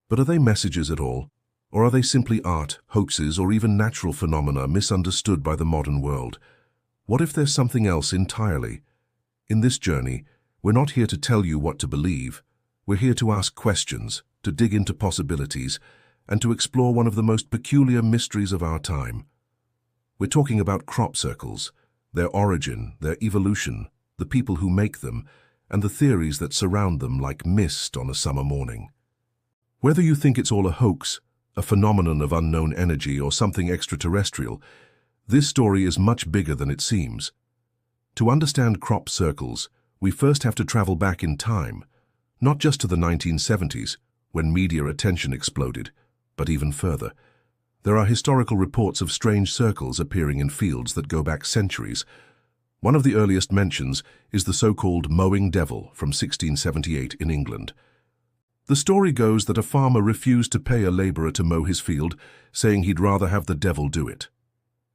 But are they messages at all? Or are they simply art, hoaxes, or even natural phenomena misunderstood by the modern world? What if there's something else entirely? In this journey, we're not here to tell you what to believe. We're here to ask questions, to dig into possibilities, and to explore one of the most peculiar mysteries of our time. We're talking about crop circles, their origin, their evolution, the people who make them, and the theories that surround them like mist on a summer morning. Whether you think it's all a hoax, a phenomenon of unknown energy, or something extraterrestrial, this story is much bigger than it seems. To understand crop circles, we first have to travel back in time, not just to the 1970s, when media attention exploded, but even further. There are historical reports of strange circles appearing in fields that go back centuries. One of the earliest mentions is the so-called mowing devil from 1678 in England. The story goes that a farmer refused to pay a laborer to mow his field, saying he'd rather have the devil do it.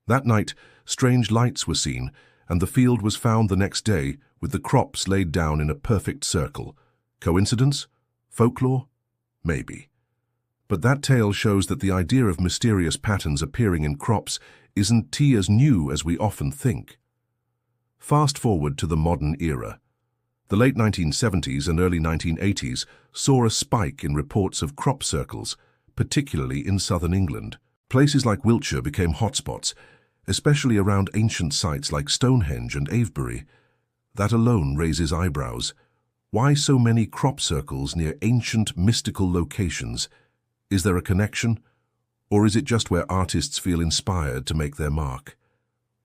That night, strange lights were seen, and the field was found the next day with the crops laid down in a perfect circle. Coincidence? Folklore? Maybe. But that tale shows that the idea of mysterious patterns appearing in crops isn't as new as we often think. Fast forward to the modern era. The late 1970s and early 1980s saw a spike in reports of crop circles, particularly in southern England. Places like Wiltshire became hotspots, especially around ancient sites like Stonehenge and Avebury. That alone raises eyebrows. Why so many crop circles near ancient, mystical locations? Is there a connection? Or is it just where artists feel inspired to make their mark?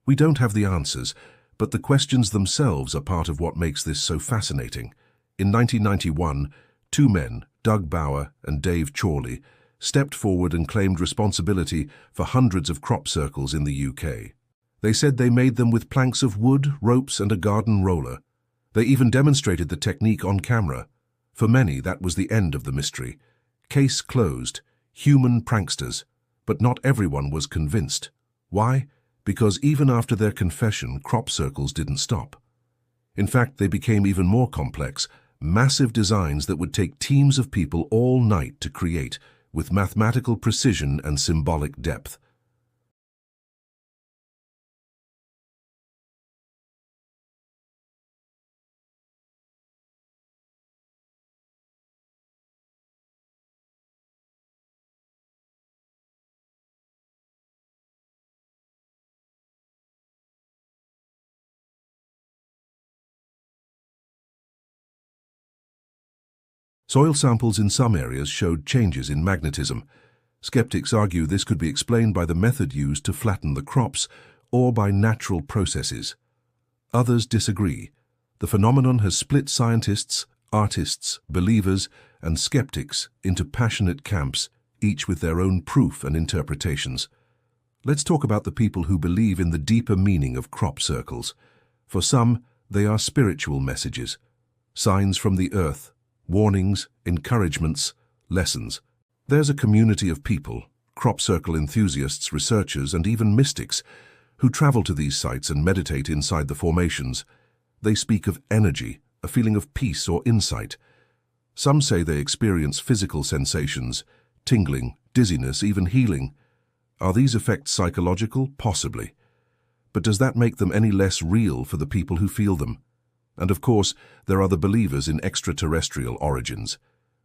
We don't have the answers, but the questions themselves are part of what makes this so fascinating. In 1991, two men, Doug Bauer and Dave Chorley, stepped forward and claimed responsibility for hundreds of crop circles in the UK. They said they made them with planks of wood, ropes, and a garden roller. They even demonstrated the technique on camera. For many, that was the end of the mystery. Case closed. Human pranksters. But not everyone was convinced. Why? Because even after their confession, crop circles didn't stop. In fact, they became even more complex, massive designs that would take teams of people all night to create, with mathematical precision and symbolic depth. Soil samples in some areas showed changes in magnetism. Skeptics argue this could be explained by the method used to flatten the crops or by natural processes. Others disagree. The phenomenon has split scientists, artists, believers, and skeptics into passionate camps, each with their own proof and interpretations. Let's talk about the people who believe in the deeper meaning of crop circles. For some, they are spiritual messages, signs from the earth, warnings, encouragements, lessons. There's a community of people, crop circle enthusiasts, researchers, and even mystics, who travel to these sites and meditate inside the formations. They speak of energy, a feeling of peace or insight. Some say they experience physical sensations, tingling, dizziness, even healing. Are these effects psychological? Possibly. But does that make them any less real for the people who feel them? And of course, there are the believers in extraterrestrial origins.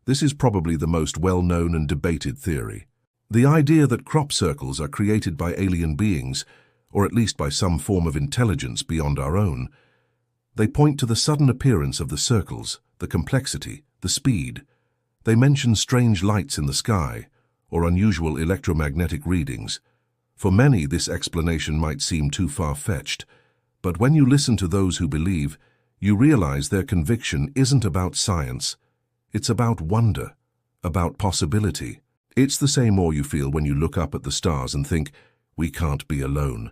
This is probably the most well-known and debated theory. The idea that crop circles are created by alien beings, or at least by some form of intelligence beyond our own. They point to the sudden appearance of the circles, the complexity, the speed. They mention strange lights in the sky, or unusual electromagnetic readings. For many, this explanation might seem too far-fetched, but when you listen to those who believe, you realize their conviction isn't about science. It's about wonder, about possibility. It's the same awe you feel when you look up at the stars and think, we can't be alone.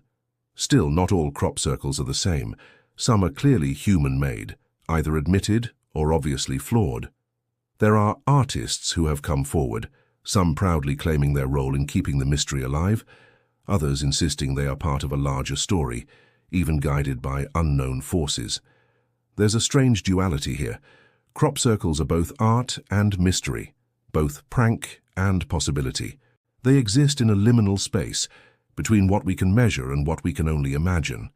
Still, not all crop circles are the same. Some are clearly human-made, either admitted or obviously flawed. There are artists who have come forward, some proudly claiming their role in keeping the mystery alive, others insisting they are part of a larger story, even guided by unknown forces. There's a strange duality here. Crop circles are both art and mystery. both prank and possibility. They exist in a liminal space between what we can measure and what we can only imagine.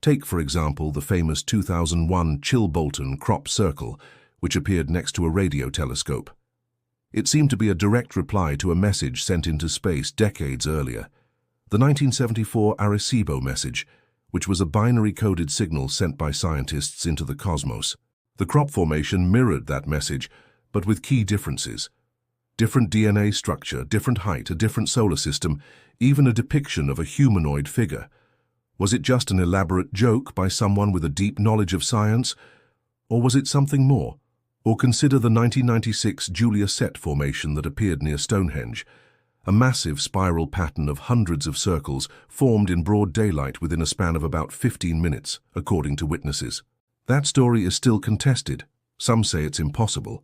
Take, for example, the famous 2001 Chilbolton crop circle, which appeared next to a radio telescope. It seemed to be a direct reply to a message sent into space decades earlier. The 1974 Arecibo message, which was a binary-coded signal sent by scientists into the cosmos. The crop formation mirrored that message, but with key differences. Different DNA structure, different height, a different solar system, even a depiction of a humanoid figure. Was it just an elaborate joke by someone with a deep knowledge of science? Or was it something more? Or consider the 1996 Julia Set formation that appeared near Stonehenge. A massive spiral pattern of hundreds of circles formed in broad daylight within a span of about 15 minutes, according to witnesses. That story is still contested. Some say it's impossible.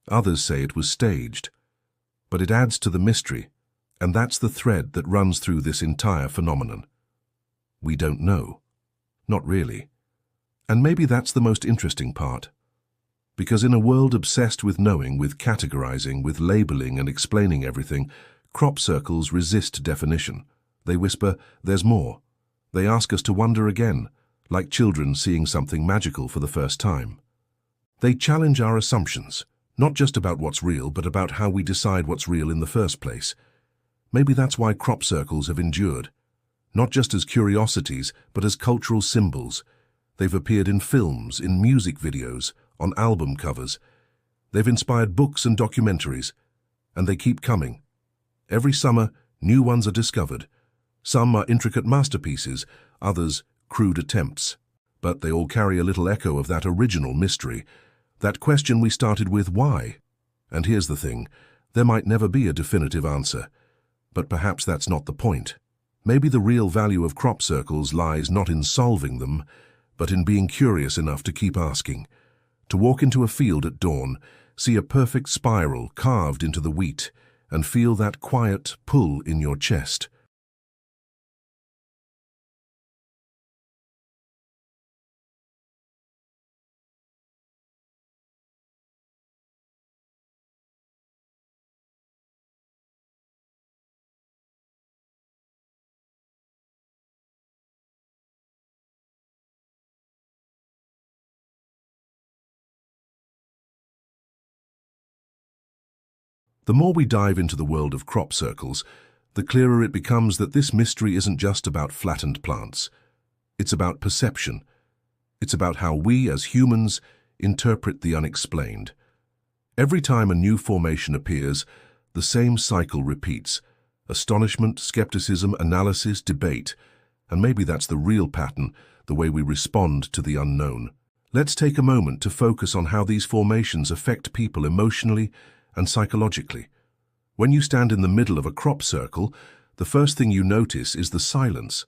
Others say it was staged. But it adds to the mystery, and that's the thread that runs through this entire phenomenon. We don't know. Not really. And maybe that's the most interesting part. Because in a world obsessed with knowing, with categorizing, with labeling and explaining everything, crop circles resist definition. They whisper, "There's more." They ask us to wonder again, like children seeing something magical for the first time. They challenge our assumptions, not just about what's real, but about how we decide what's real in the first place. Maybe that's why crop circles have endured. Not just as curiosities, but as cultural symbols. They've appeared in films, in music videos, on album covers. They've inspired books and documentaries, and they keep coming. Every summer, new ones are discovered. Some are intricate masterpieces, others crude attempts. But they all carry a little echo of that original mystery, that question we started with, why? And here's the thing, there might never be a definitive answer. But perhaps that's not the point. Maybe the real value of crop circles lies not in solving them, but in being curious enough to keep asking. To walk into a field at dawn, see a perfect spiral carved into the wheat, and feel that quiet pull in your chest. The more we dive into the world of crop circles, the clearer it becomes that this mystery isn't just about flattened plants. It's about perception. It's about how we, as humans, interpret the unexplained. Every time a new formation appears, the same cycle repeats. Astonishment, skepticism, analysis, debate. And maybe that's the real pattern, the way we respond to the unknown. Let's take a moment to focus on how these formations affect people emotionally and psychologically. When you stand in the middle of a crop circle, the first thing you notice is the silence.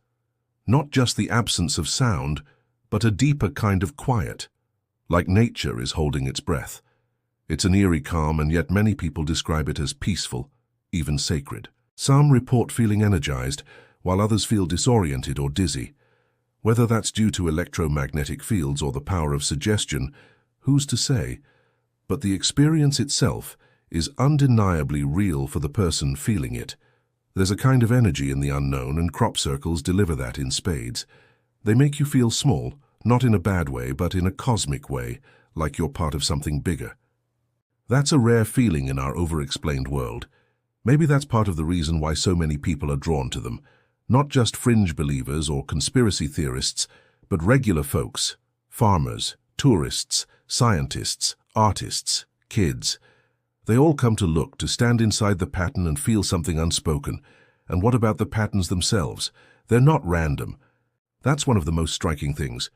Not just the absence of sound, but a deeper kind of quiet, like nature is holding its breath. It's an eerie calm, and yet many people describe it as peaceful, even sacred. Some report feeling energized, while others feel disoriented or dizzy. Whether that's due to electromagnetic fields or the power of suggestion, who's to say? But the experience itself is undeniably real for the person feeling it. There's a kind of energy in the unknown, and crop circles deliver that in spades. They make you feel small, not in a bad way, but in a cosmic way, like you're part of something bigger. That's a rare feeling in our over-explained world. Maybe that's part of the reason why so many people are drawn to them. Not just fringe believers or conspiracy theorists, but regular folks, farmers, tourists, scientists, artists, kids. They all come to look, to stand inside the pattern and feel something unspoken. And what about the patterns themselves? They're not random. That's one of the most striking things.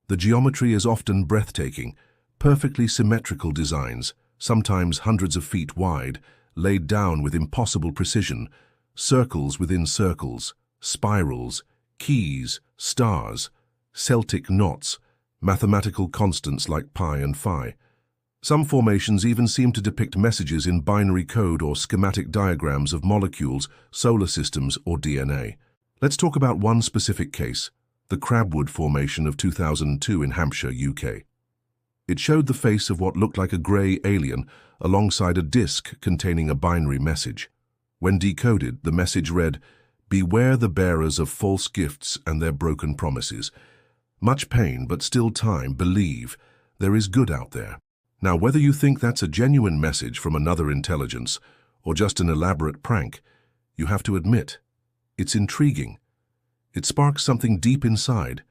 The geometry is often breathtaking, perfectly symmetrical designs, sometimes hundreds of feet wide, laid down with impossible precision, circles within circles, spirals, keys, stars, Celtic knots, mathematical constants like pi and phi. Some formations even seem to depict messages in binary code or schematic diagrams of molecules, solar systems, or DNA. Let's talk about one specific case, the Crabwood Formation of 2002 in Hampshire, UK. It showed the face of what looked like a grey alien alongside a disc containing a binary message. When decoded, the message read, "Beware the bearers of false gifts and their broken promises. Much pain, but still time. Believe. There is good out there." Now, whether you think that's a genuine message from another intelligence or just an elaborate prank, you have to admit, it's intriguing. It sparks something deep inside.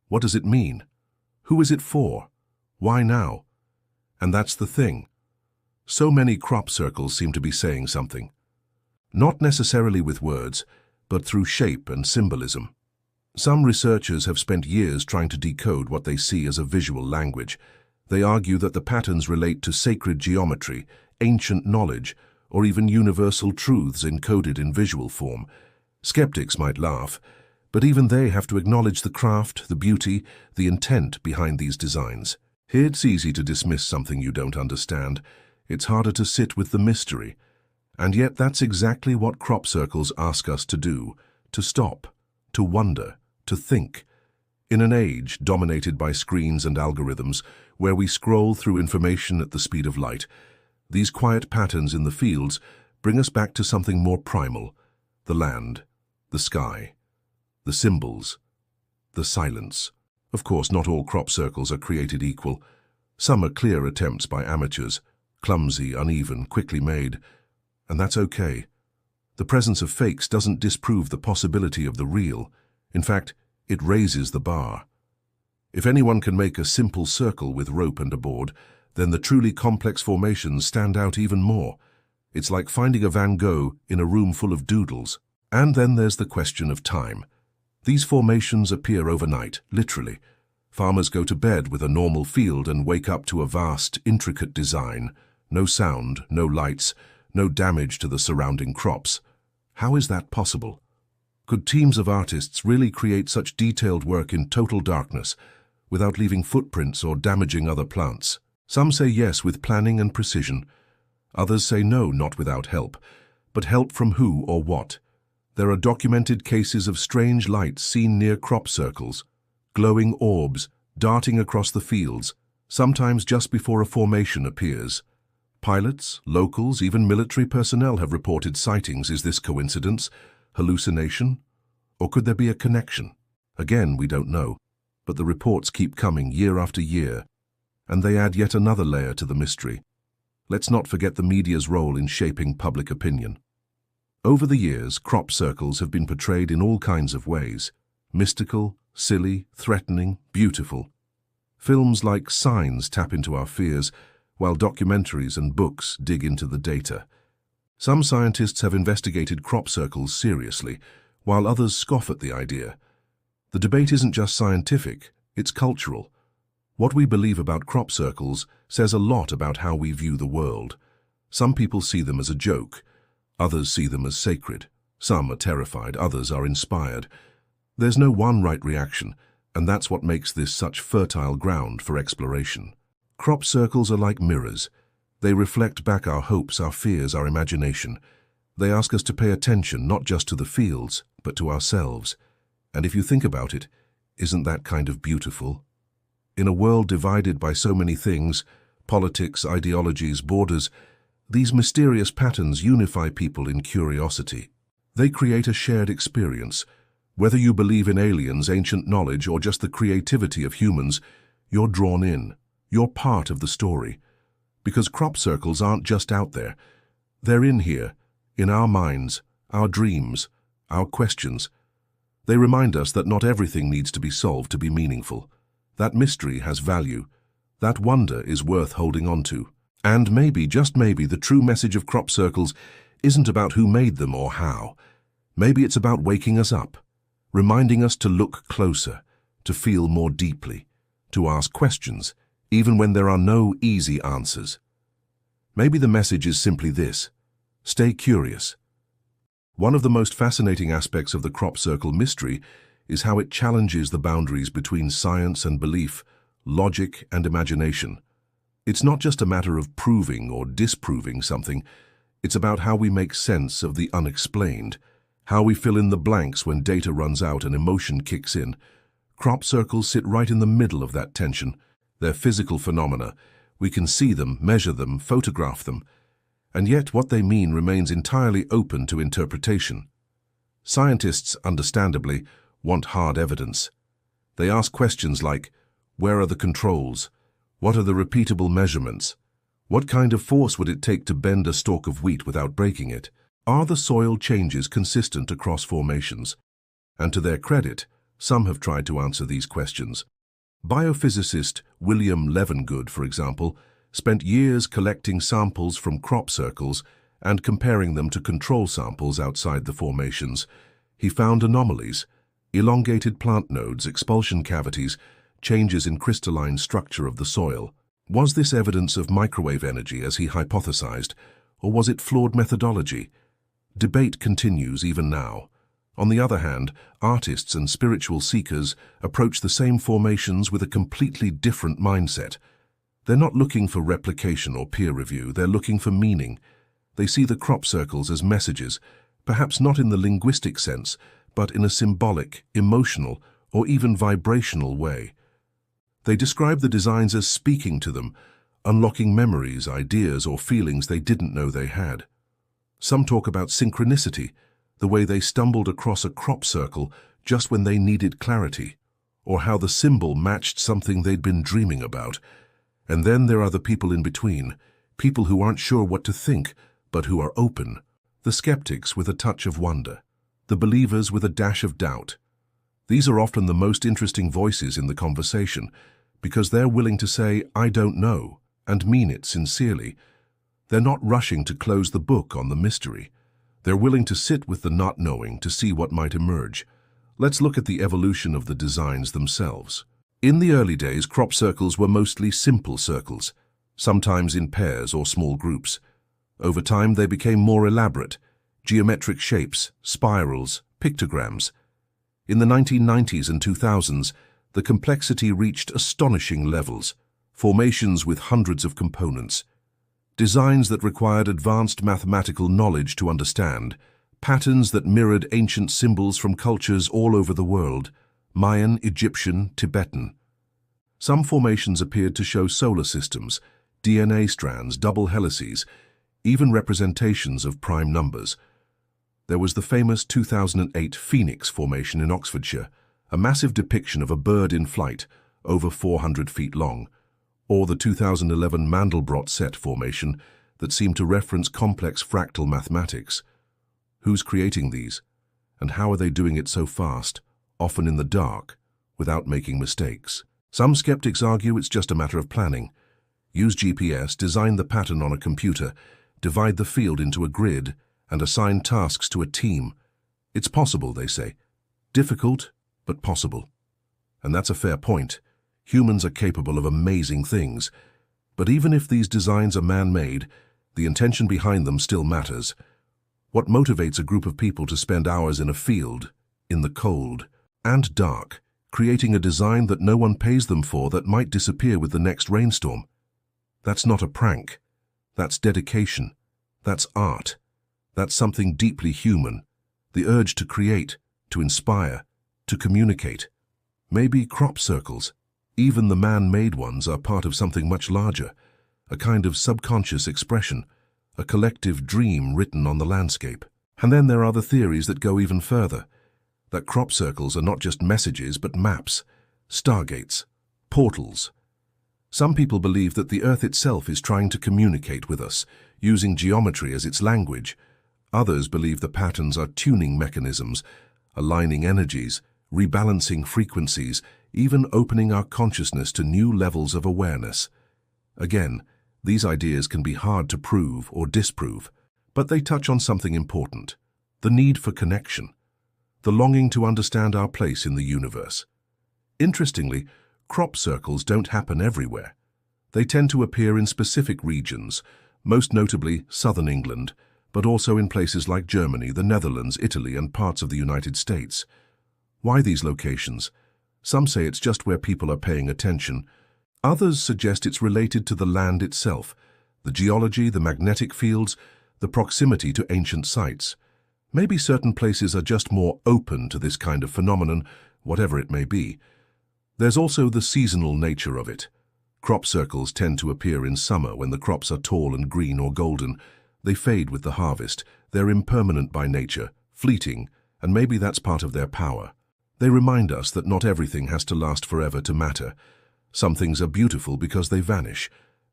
What does it mean? Who is it for? Why now? And that's the thing. So many crop circles seem to be saying something. Not necessarily with words, but through shape and symbolism. Some researchers have spent years trying to decode what they see as a visual language. They argue that the patterns relate to sacred geometry, ancient knowledge, or even universal truths encoded in visual form. Skeptics might laugh, but even they have to acknowledge the craft, the beauty, the intent behind these designs. Here it's easy to dismiss something you don't understand. It's harder to sit with the mystery. And yet that's exactly what crop circles ask us to do, to stop, to wonder, to think. In an age dominated by screens and algorithms, where we scroll through information at the speed of light, these quiet patterns in the fields bring us back to something more primal: the land, the sky, the symbols, the silence. Of course, not all crop circles are created equal. Some are clear attempts by amateurs, clumsy, uneven, quickly made. And that's okay. The presence of fakes doesn't disprove the possibility of the real. In fact, it raises the bar. If anyone can make a simple circle with rope and a board, then the truly complex formations stand out even more. It's like finding a Van Gogh in a room full of doodles. And then there's the question of time. These formations appear overnight, literally. Farmers go to bed with a normal field and wake up to a vast, intricate design. No sound, no lights, no damage to the surrounding crops. How is that possible? Could teams of artists really create such detailed work in total darkness, without leaving footprints or damaging other plants? Some say yes with planning and precision. Others say no, not without help. But help from who or what? There are documented cases of strange lights seen near crop circles, glowing orbs darting across the fields, sometimes just before a formation appears. Pilots, locals, even military personnel have reported sightings. Is this coincidence, hallucination, or could there be a connection? Again, we don't know, but the reports keep coming year after year, and they add yet another layer to the mystery. Let's not forget the media's role in shaping public opinion. Over the years, crop circles have been portrayed in all kinds of ways: mystical, silly, threatening, beautiful. Films like Signs tap into our fears, while documentaries and books dig into the data. Some scientists have investigated crop circles seriously, while others scoff at the idea. The debate isn't just scientific, it's cultural. What we believe about crop circles says a lot about how we view the world. Some people see them as a joke, others see them as sacred. Some are terrified, others are inspired. There's no one right reaction, and that's what makes this such fertile ground for exploration. Crop circles are like mirrors. They reflect back our hopes, our fears, our imagination. They ask us to pay attention not just to the fields, but to ourselves. And if you think about it, isn't that kind of beautiful? In a world divided by so many things, politics, ideologies, borders, these mysterious patterns unify people in curiosity. They create a shared experience. Whether you believe in aliens, ancient knowledge, or just the creativity of humans, you're drawn in. You're part of the story. Because crop circles aren't just out there. They're in here, in our minds, our dreams, our questions. They remind us that not everything needs to be solved to be meaningful. That mystery has value. That wonder is worth holding on to. And maybe, just maybe, the true message of crop circles isn't about who made them or how. Maybe it's about waking us up, reminding us to look closer, to feel more deeply, to ask questions, even when there are no easy answers. Maybe the message is simply this: stay curious. One of the most fascinating aspects of the crop circle mystery is how it challenges the boundaries between science and belief, logic and imagination. It's not just a matter of proving or disproving something. It's about how we make sense of the unexplained, how we fill in the blanks when data runs out and emotion kicks in. Crop circles sit right in the middle of that tension. They're physical phenomena. We can see them, measure them, photograph them, and yet what they mean remains entirely open to interpretation. Scientists, understandably, want hard evidence. They ask questions like, where are the controls? What are the repeatable measurements? What kind of force would it take to bend a stalk of wheat without breaking it? Are the soil changes consistent across formations? And to their credit, some have tried to answer these questions. Biophysicist William Levengood, for example, spent years collecting samples from crop circles and comparing them to control samples outside the formations. He found anomalies, elongated plant nodes, expulsion cavities, changes in crystalline structure of the soil. Was this evidence of microwave energy as he hypothesized, or was it flawed methodology? Debate continues even now. On the other hand, artists and spiritual seekers approach the same formations with a completely different mindset. They're not looking for replication or peer review, they're looking for meaning. They see the crop circles as messages, perhaps not in the linguistic sense, but in a symbolic, emotional, or even vibrational way. They describe the designs as speaking to them, unlocking memories, ideas, or feelings they didn't know they had. Some talk about synchronicity, the way they stumbled across a crop circle just when they needed clarity, or how the symbol matched something they'd been dreaming about. And then there are the people in between, people who aren't sure what to think, but who are open. The skeptics with a touch of wonder, the believers with a dash of doubt. These are often the most interesting voices in the conversation, because they're willing to say, I don't know, and mean it sincerely. They're not rushing to close the book on the mystery. They're willing to sit with the not knowing to see what might emerge. Let's look at the evolution of the designs themselves. In the early days, crop circles were mostly simple circles, sometimes in pairs or small groups. Over time, they became more elaborate, geometric shapes, spirals, pictograms. In the 1990s and 2000s, the complexity reached astonishing levels, formations with hundreds of components, designs that required advanced mathematical knowledge to understand, patterns that mirrored ancient symbols from cultures all over the world, Mayan, Egyptian, Tibetan. Some formations appeared to show solar systems, DNA strands, double helices, even representations of prime numbers. There was the famous 2008 Phoenix formation in Oxfordshire, a massive depiction of a bird in flight, over 400 feet long, or the 2011 Mandelbrot set formation that seemed to reference complex fractal mathematics. Who's creating these? And how are they doing it so fast, often in the dark, without making mistakes? Some skeptics argue it's just a matter of planning. Use GPS, design the pattern on a computer, divide the field into a grid, and assign tasks to a team. It's possible, they say. Difficult, but possible. And that's a fair point. Humans are capable of amazing things. But even if these designs are man-made, the intention behind them still matters. What motivates a group of people to spend hours in a field, in the cold and dark, creating a design that no one pays them for that might disappear with the next rainstorm? That's not a prank. That's dedication. That's art. That's something deeply human. The urge to create, to inspire, to communicate. Maybe crop circles, even the man-made ones, are part of something much larger, a kind of subconscious expression, a collective dream written on the landscape. And then there are the theories that go even further, that crop circles are not just messages but maps, stargates, portals. Some people believe that the Earth itself is trying to communicate with us, using geometry as its language. Others believe the patterns are tuning mechanisms, aligning energies, rebalancing frequencies, even opening our consciousness to new levels of awareness. Again, these ideas can be hard to prove or disprove, but they touch on something important: the need for connection, the longing to understand our place in the universe. Interestingly, crop circles don't happen everywhere. They tend to appear in specific regions, most notably southern England, but also in places like Germany, the Netherlands, Italy, and parts of the United States. Why these locations? Some say it's just where people are paying attention. Others suggest it's related to the land itself, the geology, the magnetic fields, the proximity to ancient sites. Maybe certain places are just more open to this kind of phenomenon, whatever it may be. There's also the seasonal nature of it. Crop circles tend to appear in summer when the crops are tall and green or golden. They fade with the harvest. They're impermanent by nature, fleeting, and maybe that's part of their power. They remind us that not everything has to last forever to matter. Some things are beautiful because they vanish.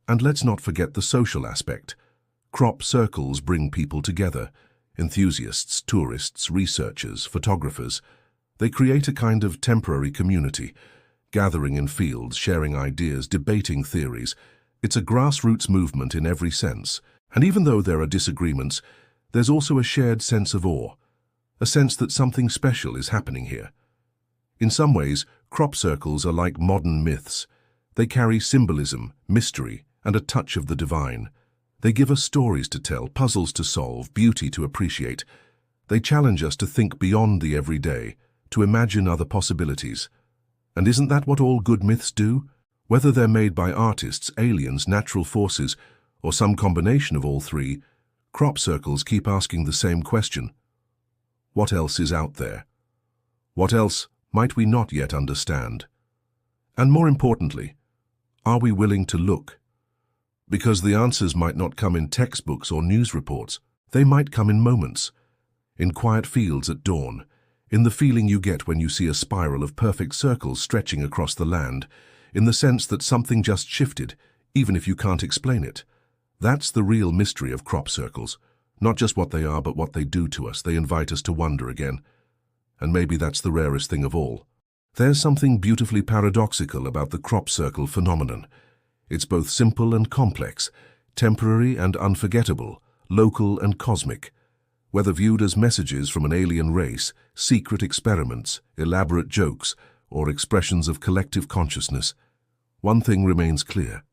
And let's not forget the social aspect. Crop circles bring people together. Enthusiasts, tourists, researchers, photographers. They create a kind of temporary community, gathering in fields, sharing ideas, debating theories. It's a grassroots movement in every sense. And even though there are disagreements, there's also a shared sense of awe, a sense that something special is happening here. In some ways, crop circles are like modern myths. They carry symbolism, mystery, and a touch of the divine. They give us stories to tell, puzzles to solve, beauty to appreciate. They challenge us to think beyond the everyday, to imagine other possibilities. And isn't that what all good myths do? Whether they're made by artists, aliens, natural forces, or some combination of all three, crop circles keep asking the same question. What else is out there? What else might we not yet understand? And more importantly, are we willing to look? Because the answers might not come in textbooks or news reports. They might come in moments, in quiet fields at dawn, in the feeling you get when you see a spiral of perfect circles stretching across the land, in the sense that something just shifted, even if you can't explain it. That's the real mystery of crop circles. Not just what they are, but what they do to us. They invite us to wonder again. And maybe that's the rarest thing of all. There's something beautifully paradoxical about the crop circle phenomenon. It's both simple and complex, temporary and unforgettable, local and cosmic. Whether viewed as messages from an alien race, secret experiments, elaborate jokes, or expressions of collective consciousness, one thing remains clear.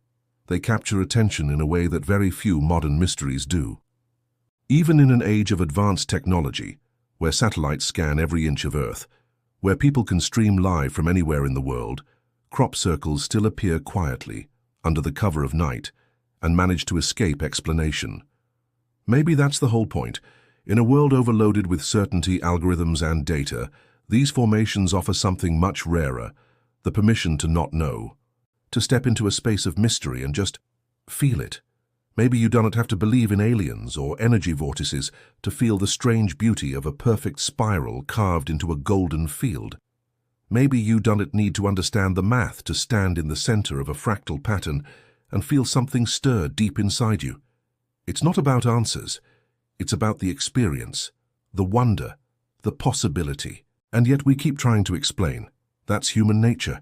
They capture attention in a way that very few modern mysteries do. Even in an age of advanced technology, where satellites scan every inch of Earth, where people can stream live from anywhere in the world, crop circles still appear quietly, under the cover of night, and manage to escape explanation. Maybe that's the whole point. In a world overloaded with certainty, algorithms, and data, these formations offer something much rarer, the permission to not know, to step into a space of mystery and just feel it. Maybe you don't have to believe in aliens or energy vortices to feel the strange beauty of a perfect spiral carved into a golden field. Maybe you don't need to understand the math to stand in the center of a fractal pattern and feel something stir deep inside you. It's not about answers. It's about the experience, the wonder, the possibility. And yet we keep trying to explain. That's human nature.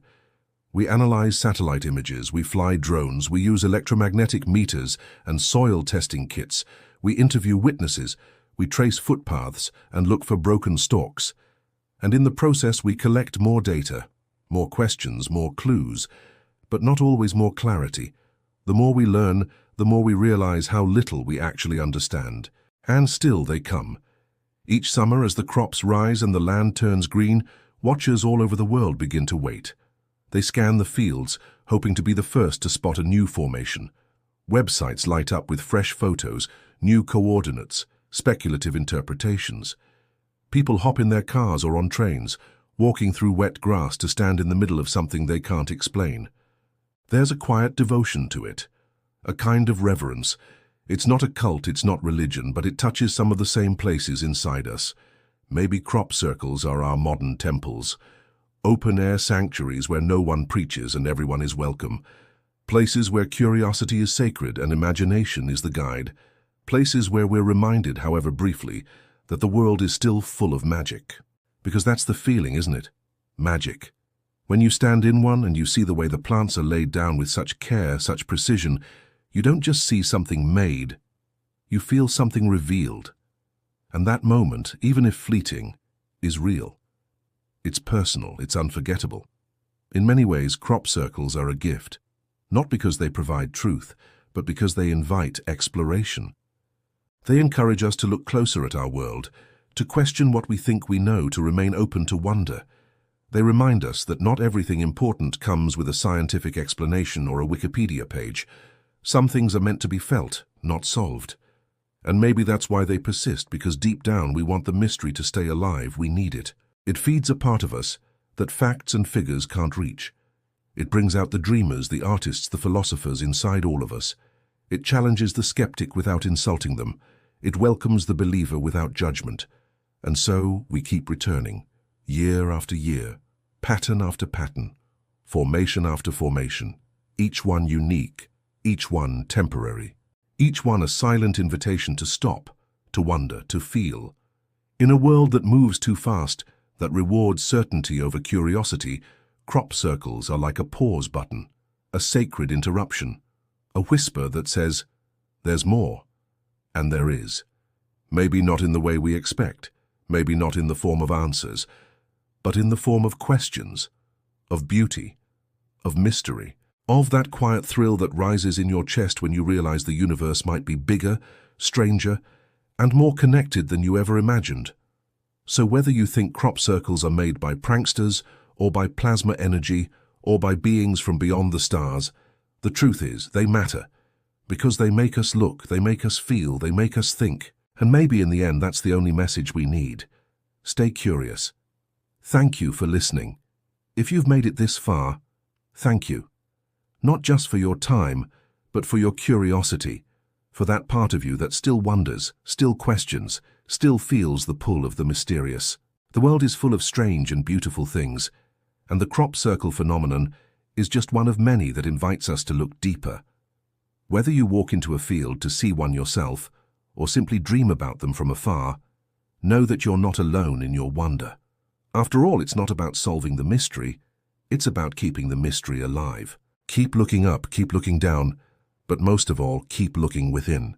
We analyze satellite images, we fly drones, we use electromagnetic meters and soil testing kits, we interview witnesses, we trace footpaths and look for broken stalks. And in the process we collect more data, more questions, more clues, but not always more clarity. The more we learn, the more we realize how little we actually understand. And still they come. Each summer, as the crops rise and the land turns green, watchers all over the world begin to wait. They scan the fields, hoping to be the first to spot a new formation. Websites light up with fresh photos, new coordinates, speculative interpretations. People hop in their cars or on trains, walking through wet grass to stand in the middle of something they can't explain. There's a quiet devotion to it, a kind of reverence. It's not a cult, it's not religion, but it touches some of the same places inside us. Maybe crop circles are our modern temples. Open-air sanctuaries where no one preaches and everyone is welcome. Places where curiosity is sacred and imagination is the guide. Places where we're reminded, however briefly, that the world is still full of magic. Because that's the feeling, isn't it? Magic. When you stand in one and you see the way the plants are laid down with such care, such precision, you don't just see something made. You feel something revealed. And that moment, even if fleeting, is real. It's personal, it's unforgettable. In many ways, crop circles are a gift, not because they provide truth, but because they invite exploration. They encourage us to look closer at our world, to question what we think we know, to remain open to wonder. They remind us that not everything important comes with a scientific explanation or a Wikipedia page. Some things are meant to be felt, not solved. And maybe that's why they persist, because deep down we want the mystery to stay alive, we need it. It feeds a part of us that facts and figures can't reach. It brings out the dreamers, the artists, the philosophers inside all of us. It challenges the skeptic without insulting them. It welcomes the believer without judgment. And so we keep returning, year after year, pattern after pattern, formation after formation, each one unique, each one temporary, each one a silent invitation to stop, to wonder, to feel. In a world that moves too fast, that rewards certainty over curiosity, crop circles are like a pause button, a sacred interruption, a whisper that says, "There's more." And there is. Maybe not in the way we expect, maybe not in the form of answers, but in the form of questions, of beauty, of mystery, of that quiet thrill that rises in your chest when you realize the universe might be bigger, stranger, and more connected than you ever imagined. So whether you think crop circles are made by pranksters, or by plasma energy, or by beings from beyond the stars, the truth is, they matter. Because they make us look, they make us feel, they make us think. And maybe in the end that's the only message we need. Stay curious. Thank you for listening. If you've made it this far, thank you. Not just for your time, but for your curiosity, for that part of you that still wonders, still questions, still feels the pull of the mysterious. The world is full of strange and beautiful things, and the crop circle phenomenon is just one of many that invites us to look deeper. Whether you walk into a field to see one yourself, or simply dream about them from afar, know that you're not alone in your wonder. After all, it's not about solving the mystery, it's about keeping the mystery alive. Keep looking up, keep looking down, but most of all, keep looking within.